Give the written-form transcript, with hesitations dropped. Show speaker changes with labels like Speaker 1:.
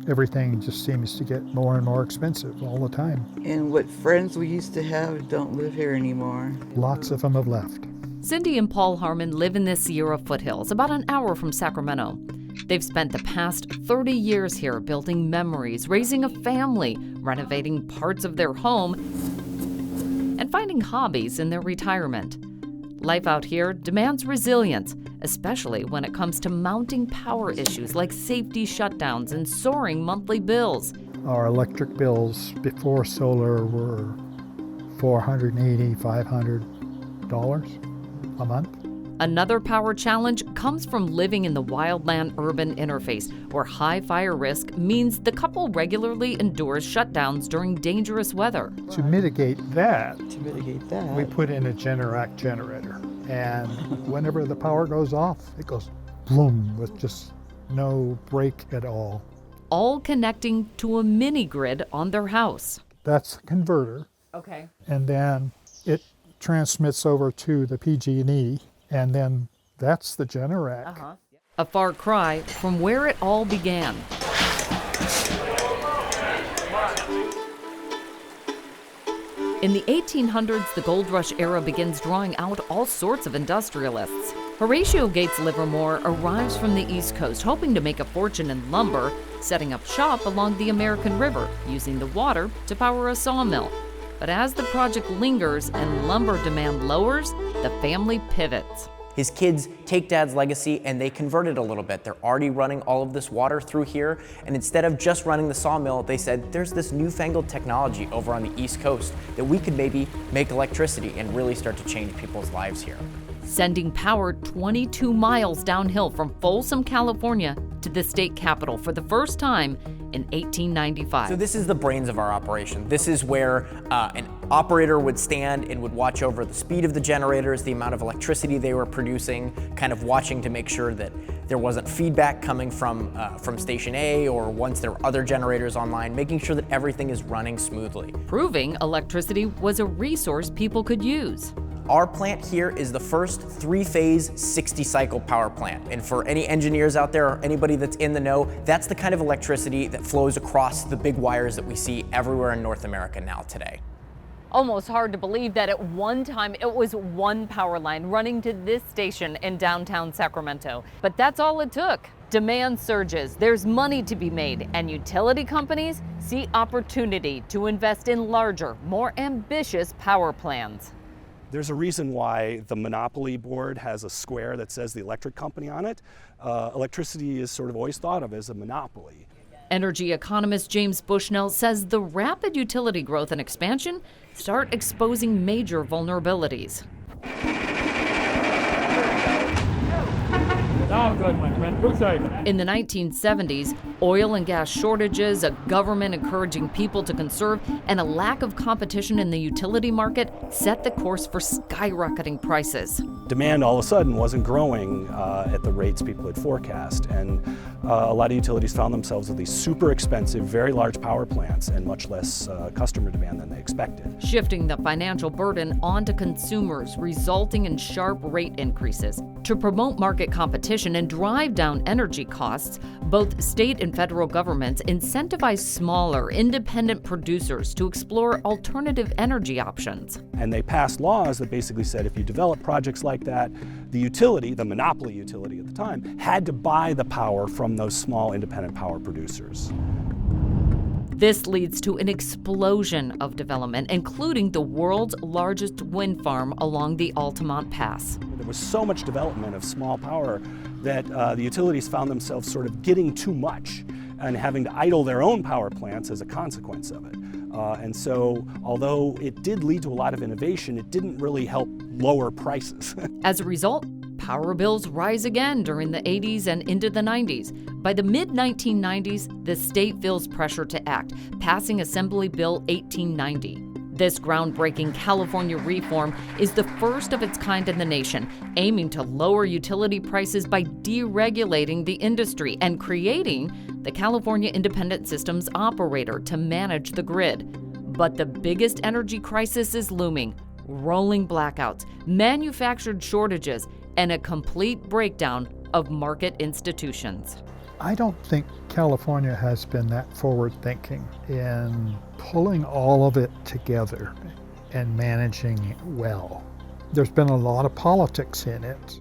Speaker 1: Everything just seems to get more and more expensive all the time.
Speaker 2: And what friends we used to have don't live here anymore.
Speaker 1: Lots of them have left.
Speaker 3: Cindy and Paul Harmon live in the Sierra foothills, about an hour from Sacramento. They've spent the past 30 years here building memories, raising a family, renovating parts of their home, and finding hobbies in their retirement. Life out here demands resilience, especially when it comes to mounting power issues like safety shutdowns and soaring monthly bills.
Speaker 1: Our electric bills before solar were $480, $500 a month.
Speaker 3: Another power challenge comes from living in the wildland-urban interface, where high fire risk means the couple regularly endures shutdowns during dangerous weather.
Speaker 1: To mitigate that, we
Speaker 2: we
Speaker 1: put in a Generac generator. And whenever the power goes off, it goes boom with just no break at all.
Speaker 3: All connecting to a mini-grid on their house.
Speaker 1: That's a converter.
Speaker 3: Okay.
Speaker 1: And then it transmits over to the PG&E, and then that's the Generac.
Speaker 3: A far cry from where it all began. In the 1800s, the gold rush era begins drawing out all sorts of industrialists. Horatio Gates Livermore arrives from the East Coast, hoping to make a fortune in lumber, setting up shop along the American River, using the water to power a sawmill. But as the project lingers and lumber demand lowers, the family pivots.
Speaker 4: His kids take Dad's legacy and they convert it a little bit. They're already running all of this water through here, and instead of just running the sawmill, they said, there's this newfangled technology over on the East Coast that we could maybe make electricity and really start to change people's lives here.
Speaker 3: Sending power 22 miles downhill from Folsom, California to the state capital for the first time in 1895.
Speaker 4: So this is the brains of our operation. This is where an operator would stand and would watch over the speed of the generators, the amount of electricity they were producing, kind of watching to make sure that there wasn't feedback coming from station A, or once there were other generators online, making sure that everything is running smoothly.
Speaker 3: Proving electricity was a resource people could use.
Speaker 4: Our plant here is the first 3-phase 60-cycle power plant. And for any engineers out there or anybody that's in the know, that's the kind of electricity that flows across the big wires that we see everywhere in North America now today.
Speaker 3: Almost hard to believe that at one time it was one power line running to this station in downtown Sacramento. But that's all it took. Demand surges, there's money to be made, and utility companies see opportunity to invest in larger, more ambitious power plans.
Speaker 5: There's a reason why the Monopoly board has a square that says the electric company on it. Electricity is sort of always thought of as a monopoly.
Speaker 3: Energy economist James Bushnell says the rapid utility growth and expansion start exposing major vulnerabilities.
Speaker 6: Now good, my friend. Good side.
Speaker 3: In the 1970s, oil and gas shortages, a government encouraging people to conserve, and a lack of competition in the utility market set the course for skyrocketing prices.
Speaker 5: Demand all of a sudden wasn't growing at the rates people had forecast, and a lot of utilities found themselves with these super expensive, very large power plants and much less customer demand than they expected.
Speaker 3: Shifting the financial burden onto consumers, resulting in sharp rate increases. To promote market competition and drive down energy costs, both state and federal governments incentivize smaller, independent producers to explore alternative energy options.
Speaker 5: And they passed laws that basically said if you develop projects like that, the utility, the monopoly utility at the time, had to buy the power from those small independent power producers.
Speaker 3: This leads to an explosion of development, including the world's largest wind farm along the Altamont Pass.
Speaker 5: There was so much development of small power that the utilities found themselves sort of getting too much and having to idle their own power plants as a consequence of it. And so, although it did lead to a lot of innovation, it didn't really help lower prices.
Speaker 3: As a result, power bills rise again during the 80s and into the 90s. By the mid-1990s, the state feels pressure to act, passing Assembly Bill 1890. This groundbreaking California reform is the first of its kind in the nation, aiming to lower utility prices by deregulating the industry and creating the California Independent Systems Operator to manage the grid. But the biggest energy crisis is looming: rolling blackouts, manufactured shortages, and a complete breakdown of market institutions.
Speaker 1: I don't think California has been that forward thinking in pulling all of it together and managing it well. There's been a lot of politics in it.